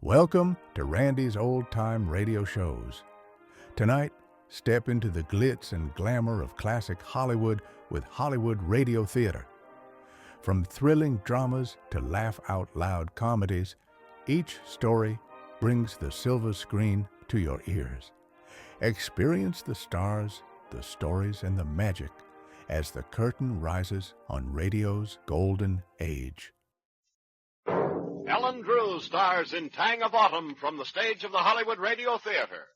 Welcome to Randy's Old Time Radio Shows. Tonight, step into the glitz and glamour of classic Hollywood with Hollywood Radio Theater. From thrilling dramas to laugh-out-loud comedies, each story brings the silver screen to your ears. Experience the stars, the stories, and the magic as the curtain rises on radio's golden age. Ellen Drew stars in Tang of Autumn from the stage of the Hollywood Radio Theater.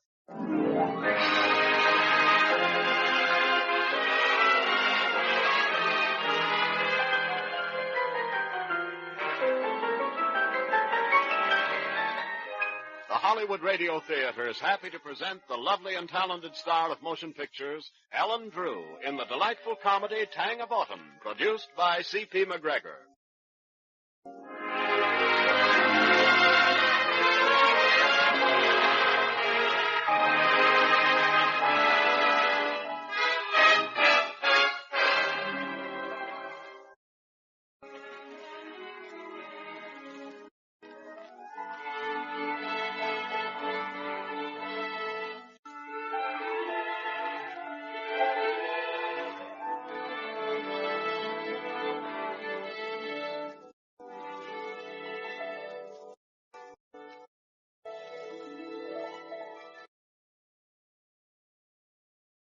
The Hollywood Radio Theater is happy to present the lovely and talented star of motion pictures, Ellen Drew, in the delightful comedy Tang of Autumn, produced by C.P. McGregor.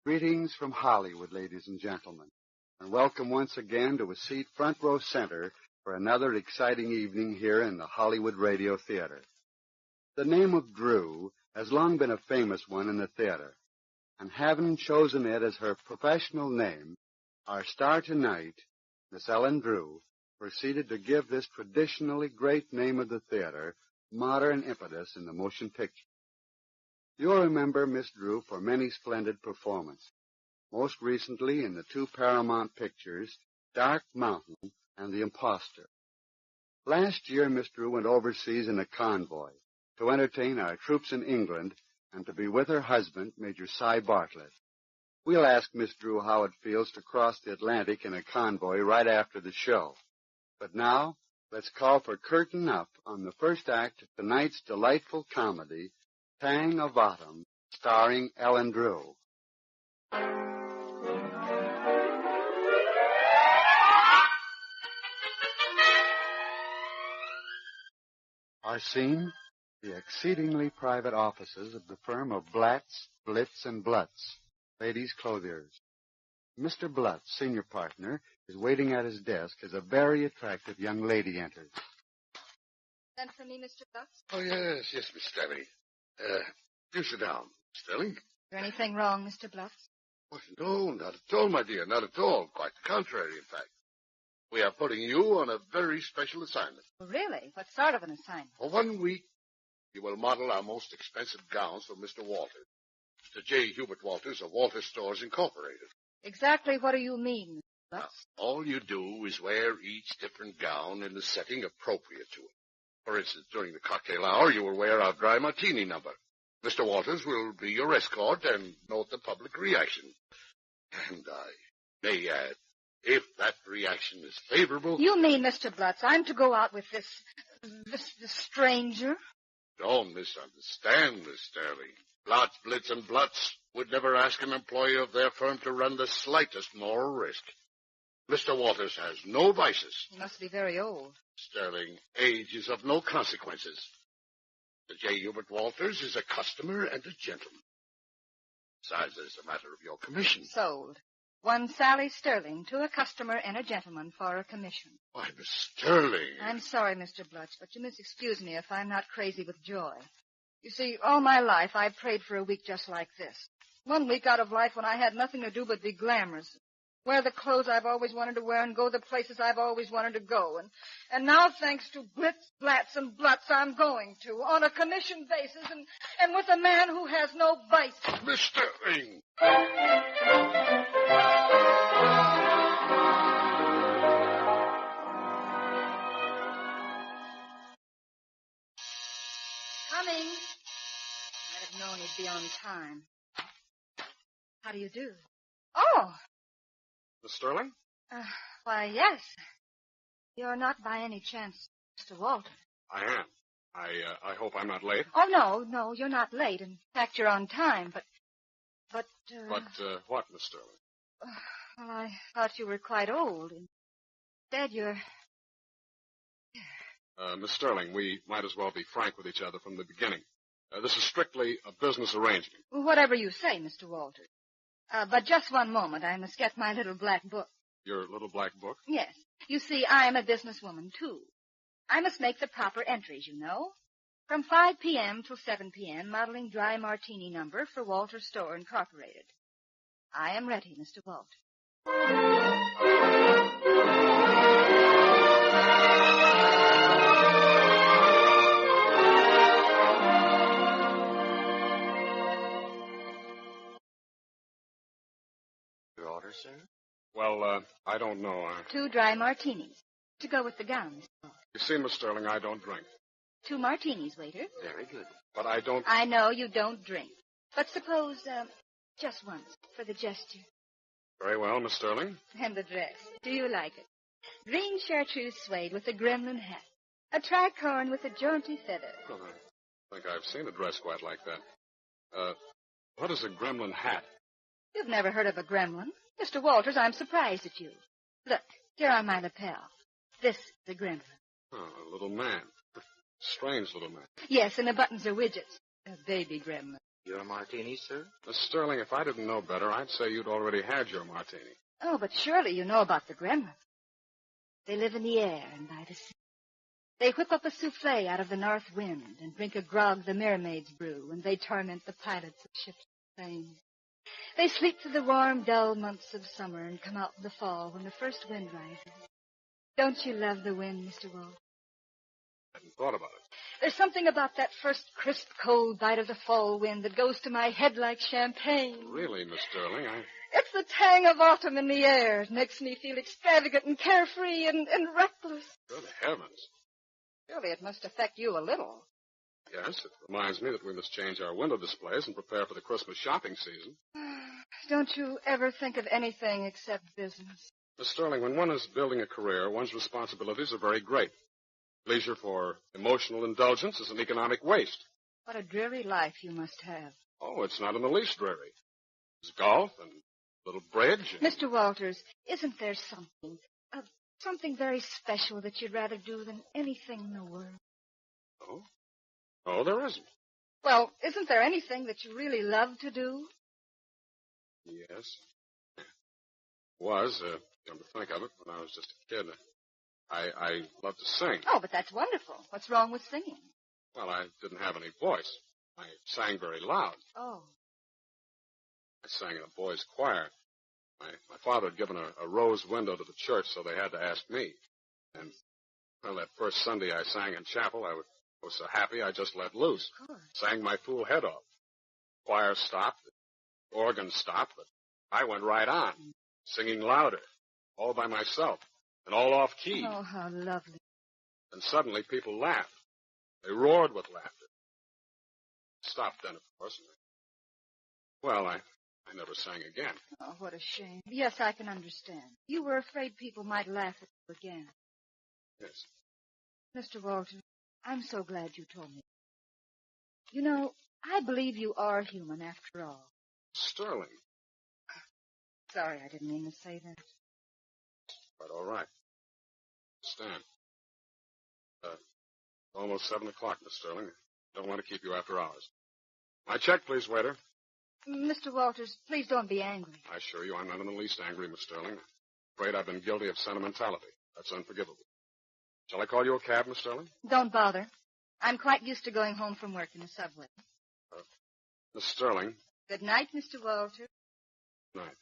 Greetings from Hollywood, ladies and gentlemen, and welcome once again to a seat front row center for another exciting evening here in the Hollywood Radio Theater. The name of Drew has long been a famous one in the theater, and having chosen it as her professional name, our star tonight, Miss Ellen Drew, proceeded to give this traditionally great name of the theater modern impetus in the motion picture. You'll remember Miss Drew for many splendid performances, most recently in the two Paramount pictures, Dark Mountain and The Imposter. Last year, Miss Drew went overseas in a convoy to entertain our troops in England and to be with her husband, Major Cy Bartlett. We'll ask Miss Drew how it feels to cross the Atlantic in a convoy right after the show. But now, let's call for curtain up on the first act of tonight's delightful comedy, Tang of Autumn, starring Ellen Drew. Our scene, the exceedingly private offices of the firm of Blatz, Blitz, and Blutz, ladies' clothiers. Mr. Blutz, senior partner, is waiting at his desk as a very attractive young lady enters. Sent for me, Mr. Blutz? Oh, yes, Miss Sterling. Do sit down, Sterling. Is there anything wrong, Mr. Blutz? Oh, no, not at all, my dear, not at all. Quite the contrary, in fact. We are putting you on a very special assignment. Oh, really? What sort of an assignment? For 1 week, you will model our most expensive gowns for Mr. Walters. Mr. J. Hubert Walters of Walters Stores Incorporated. Exactly what do you mean, Mr. Blutz? Now, all you do is wear each different gown in the setting appropriate to it. For instance, during the cocktail hour, you will wear our dry martini number. Mr. Walters will be your escort and note the public reaction. And I may add, if that reaction is favorable... You mean, Mr. Blutz, I'm to go out with this stranger? Don't misunderstand, Miss Sterling. Blotz, Blitz, and Blutz would never ask an employee of their firm to run the slightest moral risk. Mr. Walters has no vices. He must be very old. Sterling, age is of no consequences. Mr. J. Hubert Walters is a customer and a gentleman. Besides, there's a matter of your commission. Sold. One Sally Sterling to a customer and a gentleman for a commission. Why, Miss Sterling. I'm sorry, Mr. Blutz, but you must excuse me if I'm not crazy with joy. You see, all my life I've prayed for a week just like this. 1 week out of life when I had nothing to do but be glamorous. Wear the clothes I've always wanted to wear and go the places I've always wanted to go. And now, thanks to Blitz, Blatz, and Blutz, I'm going to, on a commission basis, and with a man who has no vices. Miss Sterling. Coming. I'd have known he'd be on time. How do you do? Oh! Miss Sterling? Why, yes. You're not by any chance Mr. Walters. I am. I hope I'm not late. Oh, no, you're not late. In fact, you're on time, but... But what, Miss Sterling? Well, I thought you were quite old. Instead, you're... Miss Sterling, we might as well be frank with each other from the beginning. This is strictly a business arrangement. Whatever you say, Mr. Walters. But just one moment. I must get my little black book. Your little black book? Yes. You see, I'm a businesswoman, too. I must make the proper entries, you know. From 5 p.m. till 7 p.m., modeling dry martini number for Walters Store Incorporated. I am ready, Mr. Walters. Your order, sir? Well, I don't know. 2 dry martinis. To go with the gown, Mr. Walters. You see, Miss Sterling, I don't drink. 2 martinis, waiter. Very good. But I don't... I know you don't drink. But suppose, just once, for the gesture. Very well, Miss Sterling. And the dress. Do you like it? Green chartreuse suede with a gremlin hat. A tricorn with a jaunty feather. Well, I think I've seen a dress quite like that. What is a gremlin hat? You've never heard of a gremlin? Mr. Walters, I'm surprised at you. Look, here on my lapel. This is the gremlin. Oh, a little man. Strange little man. Yes, and the buttons are widgets. A baby gremlin. Your martini, sir? Miss Sterling, if I didn't know better, I'd say you'd already had your martini. Oh, but surely you know about the gremlins. They live in the air and by the sea. They whip up a souffle out of the north wind and drink a grog the mermaids brew, and they torment the pilots of ships of fame. They sleep through the warm, dull months of summer and come out in the fall when the first wind rises. Don't you love the wind, Mr. Walters? I hadn't thought about it. There's something about that first crisp, cold bite of the fall wind that goes to my head like champagne. Really, Miss Sterling, It's the tang of autumn in the air. It makes me feel extravagant and carefree and reckless. Good heavens. Surely it must affect you a little. Yes, it reminds me that we must change our window displays and prepare for the Christmas shopping season. Don't you ever think of anything except business? Miss Sterling, when one is building a career, one's responsibilities are very great. Leisure for emotional indulgence is an economic waste. What a dreary life you must have. Oh, it's not in the least dreary. There's golf and a little bridge. And... Mr. Walters, isn't there something very special that you'd rather do than anything in the world? Oh? Oh, there isn't. Well, isn't there anything that you really love to do? Yes. Come to think of it, when I was just a kid, I loved to sing. Oh, but that's wonderful. What's wrong with singing? Well, I didn't have any voice. I sang very loud. Oh. I sang in a boys' choir. My father had given a rose window to the church, so they had to ask me. And, well, that first Sunday I sang in chapel, I was so happy I just let loose. Of course. Sang my fool head off. Choir stopped. The organ stopped, but I went right on, singing louder, all by myself, and all off key. Oh, how lovely. And suddenly people laughed. They roared with laughter. Stopped then, of course. Well, I never sang again. Oh, what a shame. Yes, I can understand. You were afraid people might laugh at you again. Yes. Mr. Walters, I'm so glad you told me. You know, I believe you are human after all. Sterling. Sorry, I didn't mean to say that. Quite all right. Stand. Almost 7 o'clock, Miss Sterling. Don't want to keep you after hours. My check, please, waiter. Mr. Walters, please don't be angry. I assure you I'm not in the least angry, Miss Sterling. Afraid I've been guilty of sentimentality. That's unforgivable. Shall I call you a cab, Miss Sterling? Don't bother. I'm quite used to going home from work in a subway. Miss Sterling. Good night, Mr. Walters. Good night.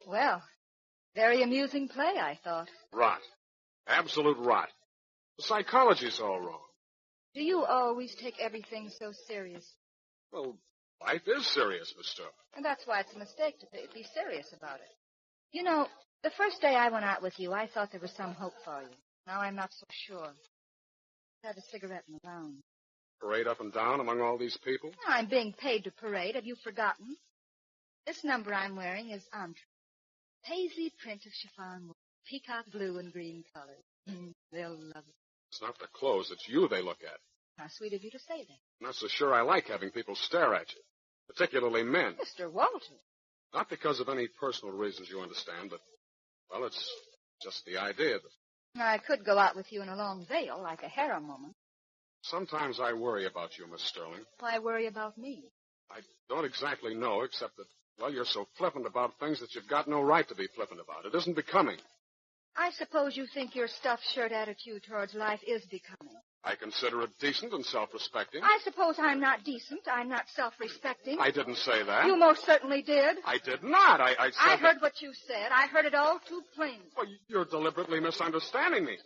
Well, very amusing play, I thought. Rot. Absolute rot. The psychology's all wrong. Do you always take everything so serious? Well, life is serious, Miss Sterling. And that's why it's a mistake to be serious about it. You know, the first day I went out with you, I thought there was some hope for you. Now I'm not so sure. Have a cigarette in the lounge. Parade up and down among all these people? I'm being paid to parade. Have you forgotten? This number I'm wearing is entree. Paisley print of chiffon wool, peacock blue and green colors. They'll love it. It's not the clothes, it's you they look at. How sweet of you to say that. I'm not so sure I like having people stare at you, particularly men. Mr. Walters. Not because of any personal reasons, you understand, but, well, it's just the idea that... I could go out with you in a long veil, like a harem woman. Sometimes I worry about you, Miss Sterling. Why worry about me? I don't exactly know, except that, well, you're so flippant about things that you've got no right to be flippant about. It isn't becoming. I suppose you think your stuffed shirt attitude towards life is becoming. I consider it decent and self-respecting. I suppose I'm not decent. I'm not self-respecting. I didn't say that. You most certainly did. I did not. I said... I heard what you said. I heard it all too plain. Well, you're deliberately misunderstanding me.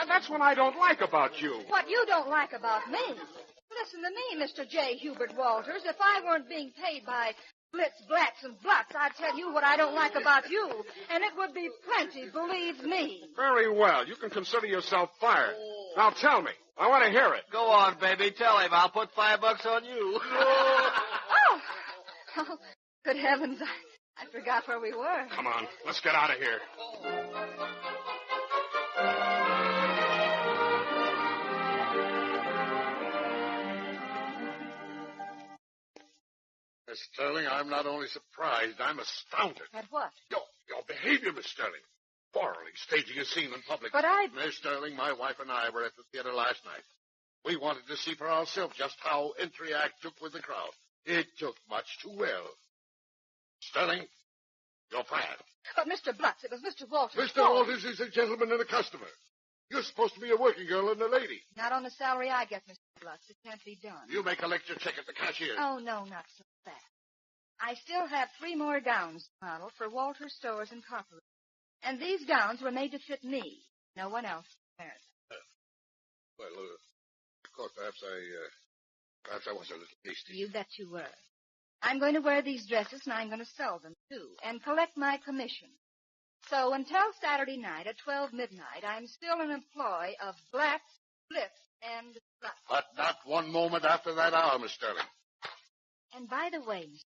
That's what I don't like about you. What you don't like about me? Listen to me, Mr. J. Hubert Walters. If I weren't being paid by blitz, blats, and blots, I'd tell you what I don't like about you. And it would be plenty, believe me. Very well. You can consider yourself fired. Now tell me. I want to hear it. Go on, baby. Tell him. I'll put $5 on you. Oh, good heavens. I forgot where we were. Come on. Let's get out of here. Miss Sterling, I'm not only surprised, I'm astounded. At what? Your behavior, Miss Sterling. Quarreling, staging a scene in public. But Miss Sterling, my wife and I were at the theater last night. We wanted to see for ourselves just how entry act took with the crowd. It took much too well. Sterling, you're fired. But Mr. Blutz, it was Mr. Walters. Mr. Walters is a gentleman and a customer. You're supposed to be a working girl and a lady. Not on the salary I get, Mr. Blutz. It can't be done. You make a lecture check at the cashier. Oh, no, not so fast. I still have 3 more gowns to model for Walters Stores Incorporated. And these gowns were made to fit me. No one else in America. Well, of course, perhaps I was a little hasty. You bet you were. I'm going to wear these dresses, and I'm going to sell them, too, and collect my commission. So until Saturday night at 12 midnight, I'm still an employee of Blats, Blitz, and Blutz. But not one moment after that hour, Miss Sterling. And by the way, Mr.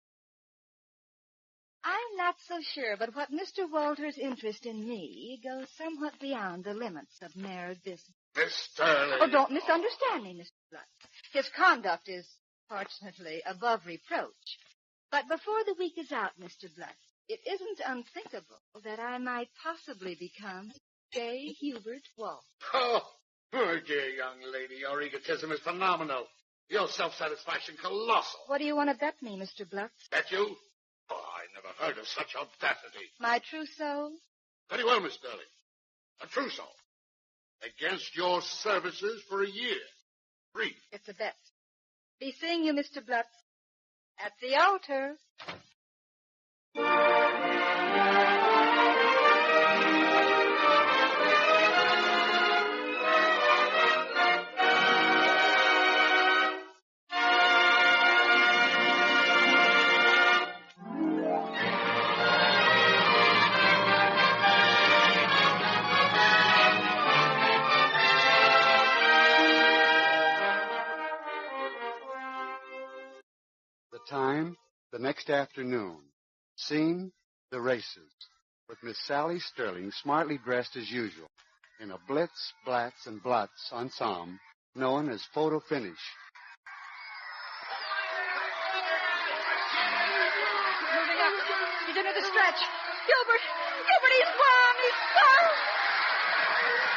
I'm not so sure, but what Mr. Walters' interest in me goes somewhat beyond the limits of mere business. Miss Sterling. Oh, don't misunderstand me, Mr. Blutz. His conduct is, fortunately, above reproach. But before the week is out, Mr. Blutz, it isn't unthinkable that I might possibly become J. Hubert Walters. Oh, dear young lady, your egotism is phenomenal. Your self-satisfaction colossal. What do you want to bet me, Mr. Blutz? Bet you? Oh, I never heard of such audacity. My trousseau? Very well, Miss Sterling. A trousseau. Against your services for a year. Free. It's a bet. Be seeing you, Mr. Blutz, at the altar. Time, the next afternoon. Scene, the races, with Miss Sally Sterling smartly dressed as usual in a blitz, blats, and blots ensemble known as photo finish. Moving up. He's into the stretch. Hubert, he's won! He's won!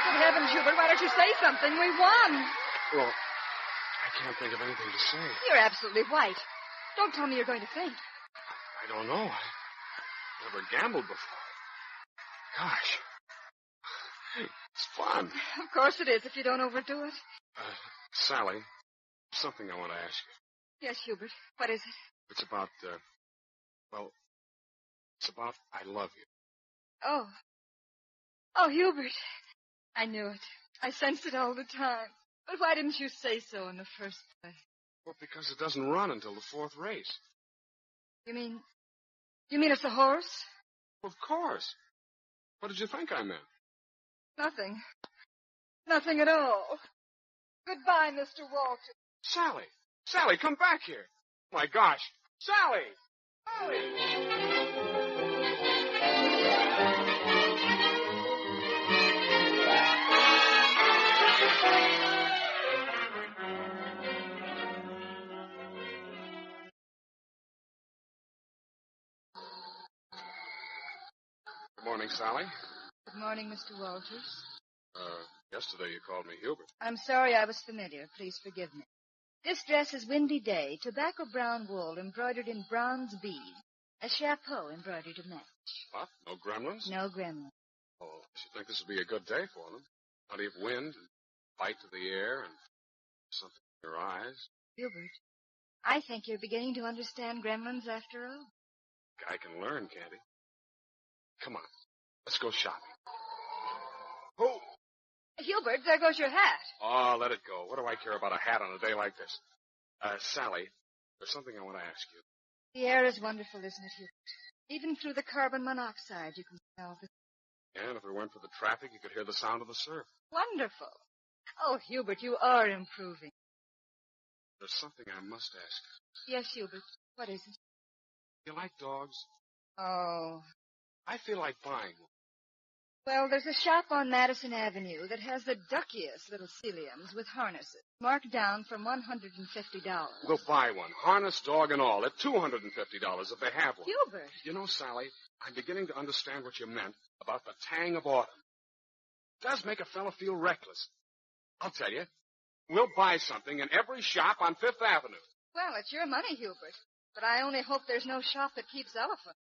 Good heavens, Hubert, why don't you say something? We won. Well, I can't think of anything to say. You're absolutely white. Don't tell me you're going to faint. I don't know. I've never gambled before. Gosh. It's fun. Of course it is, if you don't overdo it. Sally, something I want to ask you. Yes, Hubert. What is it? It's about, it's about I love you. Oh. Oh, Hubert. I knew it. I sensed it all the time. But why didn't you say so in the first place? Well, because it doesn't run until the 4th race. You mean it's a horse? Of course. What did you think I meant? Nothing. Nothing at all. Goodbye, Mr. Walter. Sally! Sally, come back here! My gosh! Sally! Good morning, Sally. Good morning, Mr. Walters. Yesterday you called me Hubert. I'm sorry I was familiar. Please forgive me. This dress is Windy Day, tobacco brown wool embroidered in bronze beads, a chapeau embroidered to match. What? No gremlins? No gremlin. Oh, I should think this would be a good day for them. Plenty of wind, and bite to the air, and something in your eyes. Hubert, I think you're beginning to understand gremlins after all. Guy can learn, can't he? Come on, let's go shopping. Oh! Hubert, there goes your hat. Oh, let it go. What do I care about a hat on a day like this? Sally, there's something I want to ask you. The air is wonderful, isn't it, Hubert? Even through the carbon monoxide, you can smell the... And if it weren't for the traffic, you could hear the sound of the surf. Wonderful. Oh, Hubert, you are improving. There's something I must ask. Yes, Hubert. What is it? You like dogs? Oh. I feel like buying one. Well, there's a shop on Madison Avenue that has the duckiest little Celiums with harnesses, marked down from $150. We'll buy one, harness, dog, and all, at $250 if they have one. Hubert. You know, Sally, I'm beginning to understand what you meant about the tang of autumn. It does make a fellow feel reckless. I'll tell you, we'll buy something in every shop on Fifth Avenue. Well, it's your money, Hubert. But I only hope there's no shop that keeps elephants.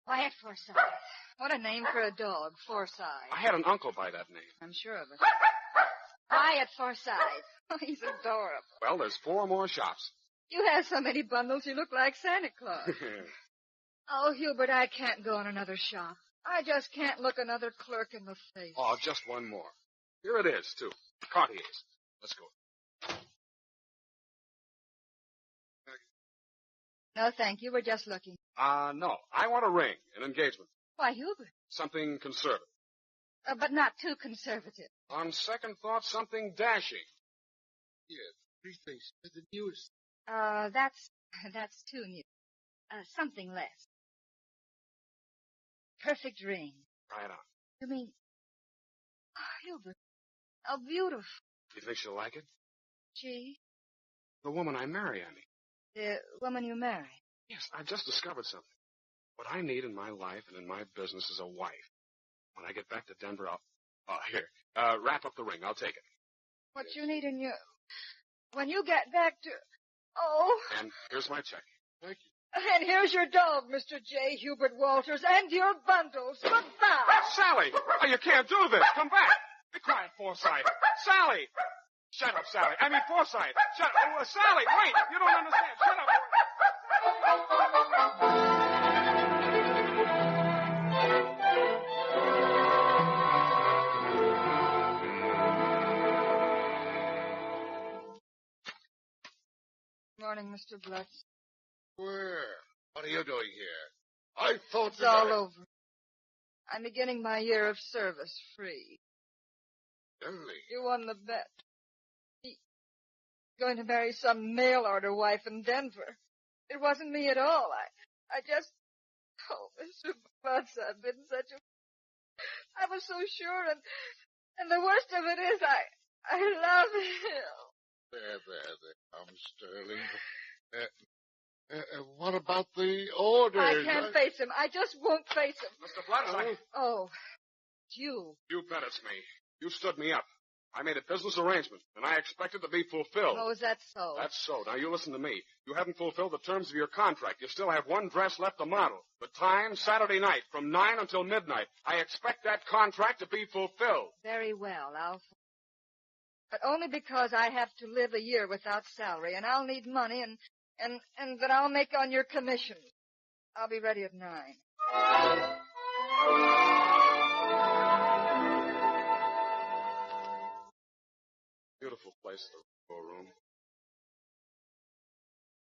Quiet, Forsyth. What a name for a dog, Forsyth. I had an uncle by that name. I'm sure of it. Quiet, Forsyth. Oh, he's adorable. Well, there's 4 more shops. You have so many bundles you look like Santa Claus. Oh, Hubert, I can't go in another shop. I just can't look another clerk in the face. Oh, just one more. Here it is, too. Cartier's. Let's go. No, thank you. We're just looking. No. I want a ring, an engagement. Why, Hubert? Something conservative. But not too conservative. On second thought, something dashing. Yes, preface to the newest. That's too new. Something less. Perfect ring. Try it on. You mean... Oh, Hubert, how beautiful. You think she'll like it? She? The woman I marry, I mean. The woman you marry. Yes, I've just discovered something. What I need in my life and in my business is a wife. When I get back to Denver, here. Wrap up the ring. I'll take it. What you need in your... When you get back to... Oh. And here's my check. Thank you. And here's your dog, Mr. J. Hubert Walters, and your bundles. Goodbye. Sally! Oh, you can't do this. Come back. Be quiet, Forsyth. Sally! Shut up, Sally. I mean, Forsyth. Shut up. Oh, Sally, wait. You don't understand. Shut up. Morning, Mr. Blutz. Where? What are you doing here? I thought It's all over. I'm beginning my year of service free. Really? You won the bet. He's going to marry some mail-order wife in Denver. It wasn't me at all. I just... Oh, Mr. Blutz, I've been such a... I was so sure, and the worst of it is I love him. There comes Sterling. What about the orders? I can't face him. I just won't face him. Mr. Blutz, Oh, it's you. You bet it's me. You stood me up. I made a business arrangement, and I expect it to be fulfilled. Oh, is that so? That's so. Now, you listen to me. You haven't fulfilled the terms of your contract. You still have one dress left to model. The time, Saturday night, from 9 until midnight. I expect that contract to be fulfilled. Very well, but only because I have to live a year without salary, and I'll need money, and that I'll make on your commission. I'll be ready at 9. Beautiful place, the room.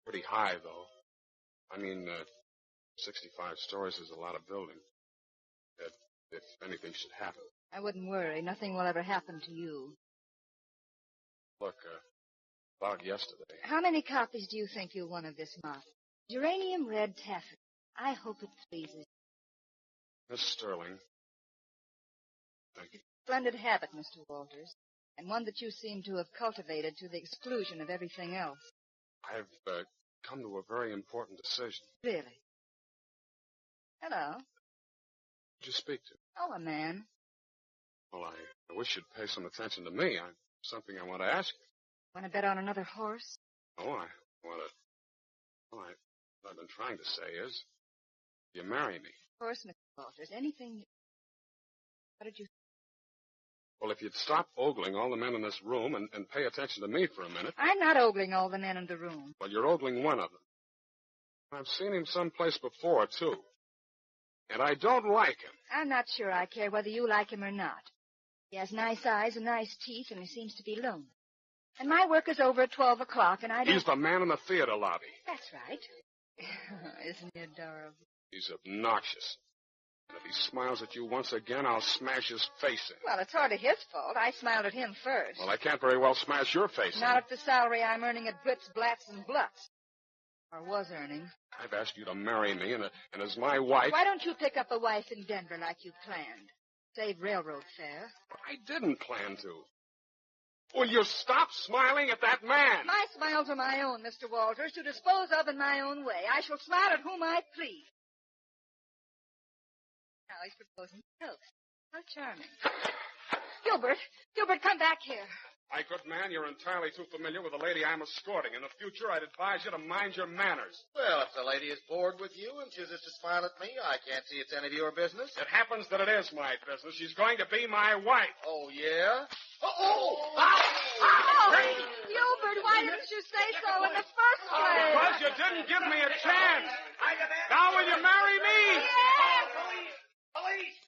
Pretty high, though. I mean, 65 stories is a lot of building. If anything should happen. I wouldn't worry. Nothing will ever happen to you. Look, about yesterday. How many copies do you think you'll want of this model? Geranium red taffeta. I hope it pleases you. Miss Sterling. Thank you. Splendid habit, Mr. Walters, and one that you seem to have cultivated to the exclusion of everything else. I've come to a very important decision. Really? Hello. Who'd you speak to? Oh, a man. Well, I wish you'd pay some attention to me. I've something I want to ask you. Want to bet on another horse? Oh, I want to... Well, what I've been trying to say is, you marry me. Of course, Mr. Walters. Anything... What did you... Well, if you'd stop ogling all the men in this room and pay attention to me for a minute... I'm not ogling all the men in the room. Well, you're ogling one of them. I've seen him someplace before, too. And I don't like him. I'm not sure I care whether you like him or not. He has nice eyes and nice teeth, and he seems to be lonely. And my work is over at 12 o'clock, and I don't... He's the man in the theater lobby. That's right. Isn't he adorable? He's obnoxious. And if he smiles at you once again, I'll smash his face in. Well, it's hardly his fault. I smiled at him first. Well, I can't very well smash your face in. Not at the salary I'm earning at Blitz, Blatz, and Blutz. Or was earning. I've asked you to marry me, and as my wife... Why don't you pick up a wife in Denver like you planned? Save railroad fare. I didn't plan to. Will you stop smiling at that man? My smiles are my own, Mr. Walters, to dispose of in my own way. I shall smile at whom I please. Now he's proposing toast. How charming. Gilbert, come back here. My good man, you're entirely too familiar with the lady I'm escorting. In the future, I'd advise you to mind your manners. Well, if the lady is bored with you and chooses to smile at me, I can't see it's any of your business. It happens that it is my business. She's going to be my wife. Oh, yeah? Gilbert, why didn't you say so in the first place? Because you didn't give me a chance. Now will you marry me? Yes! Police!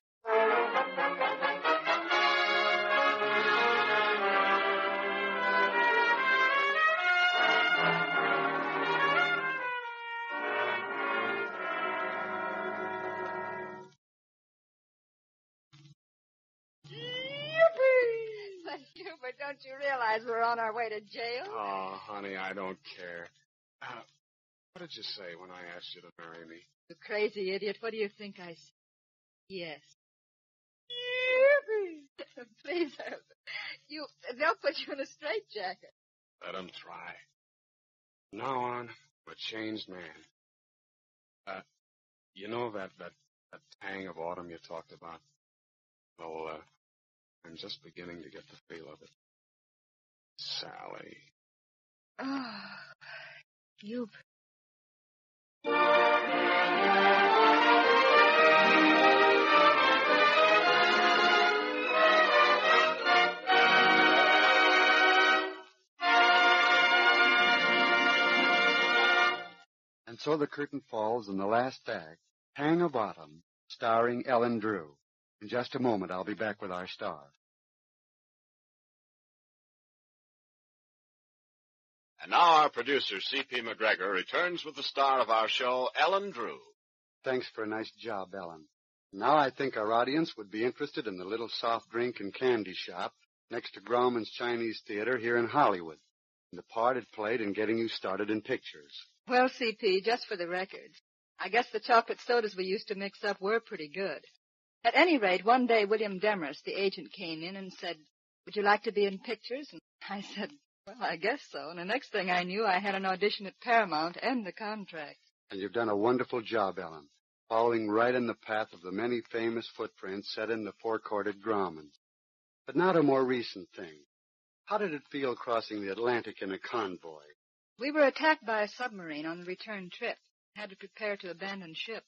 But, Gilbert, don't you realize we're on our way to jail? Oh, honey, I don't care. What did you say when I asked you to marry me? You crazy idiot. What do you think I said? Yes. Please, they'll put you in a straitjacket. Let them try. From now on, I'm a changed man. You know that tang of autumn you talked about? Well, I'm just beginning to get the feel of it. Sally. Oh, Gilbert. And so the curtain falls in the last act, Tang of Autumn, starring Ellen Drew. In just a moment, I'll be back with our star. And now our producer, C.P. McGregor, returns with the star of our show, Ellen Drew. Thanks for a nice job, Ellen. Now I think our audience would be interested in the little soft drink and candy shop next to Grauman's Chinese Theater here in Hollywood, and the part it played in getting you started in pictures. Well, C.P., just for the record, I guess the chocolate sodas we used to mix up were pretty good. At any rate, one day William Demarest, the agent, came in and said, "Would you like to be in pictures?" And I said, "Well, I guess so." And the next thing I knew, I had an audition at Paramount and the contract. And you've done a wonderful job, Ellen, following right in the path of the many famous footprints set in the four-corded Graumans. But now to a more recent thing. How did it feel crossing the Atlantic in a convoy? We were attacked by a submarine on the return trip. Had to prepare to abandon ship.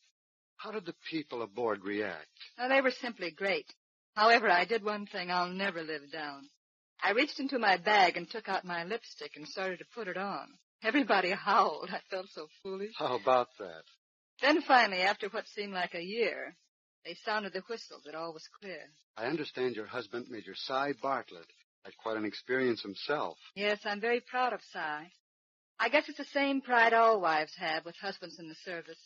How did the people aboard react? Oh, they were simply great. However, I did one thing I'll never live down. I reached into my bag and took out my lipstick and started to put it on. Everybody howled. I felt so foolish. How about that? Then finally, after what seemed like a year, they sounded the whistle that all was clear. I understand your husband, Major Cy Bartlett, had quite an experience himself. Yes, I'm very proud of Cy. I guess it's the same pride all wives have with husbands in the service.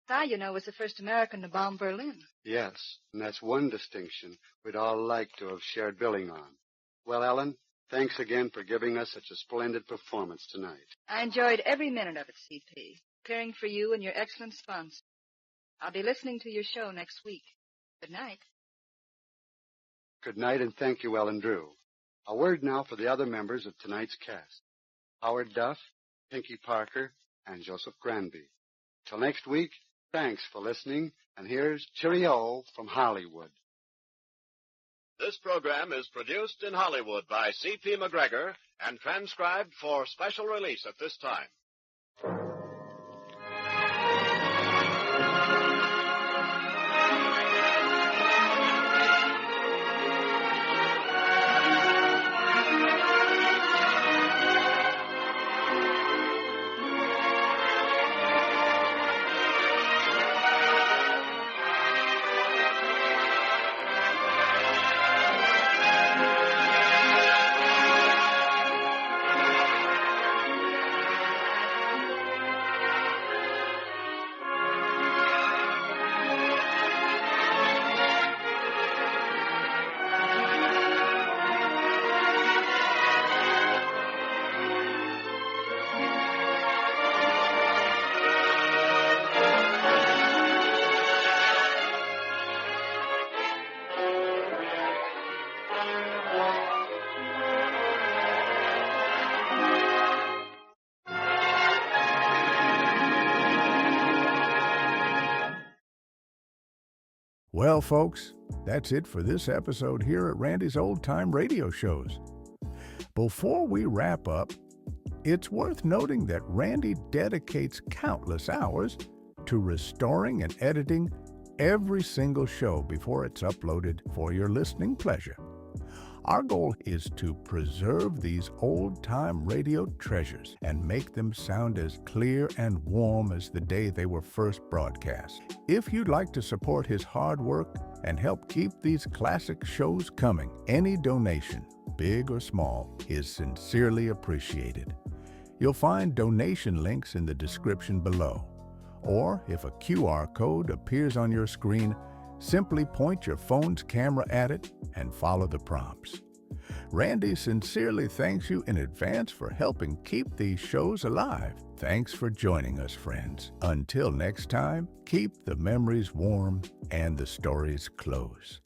Di, you know, was the first American to bomb Berlin. Yes, and that's one distinction we'd all like to have shared billing on. Well, Ellen, thanks again for giving us such a splendid performance tonight. I enjoyed every minute of it, C.P., caring for you and your excellent sponsor. I'll be listening to your show next week. Good night. Good night, and thank you, Ellen Drew. A word now for the other members of tonight's cast. Howard Duff, Pinky Parker, and Joseph Granby. Till next week, thanks for listening, and here's cheerio from Hollywood. This program is produced in Hollywood by C.P. McGregor and transcribed for special release at this time. Well, folks, that's it for this episode here at Randy's Old Time Radio Shows. Before we wrap up, it's worth noting that Randy dedicates countless hours to restoring and editing every single show before it's uploaded for your listening pleasure. Our goal is to preserve these old-time radio treasures and make them sound as clear and warm as the day they were first broadcast. If you'd like to support his hard work and help keep these classic shows coming, any donation, big or small, is sincerely appreciated. You'll find donation links in the description below. Or if a QR code appears on your screen, simply point your phone's camera at it and follow the prompts. Randy sincerely thanks you in advance for helping keep these shows alive. Thanks for joining us, friends. Until next time, keep the memories warm and the stories close.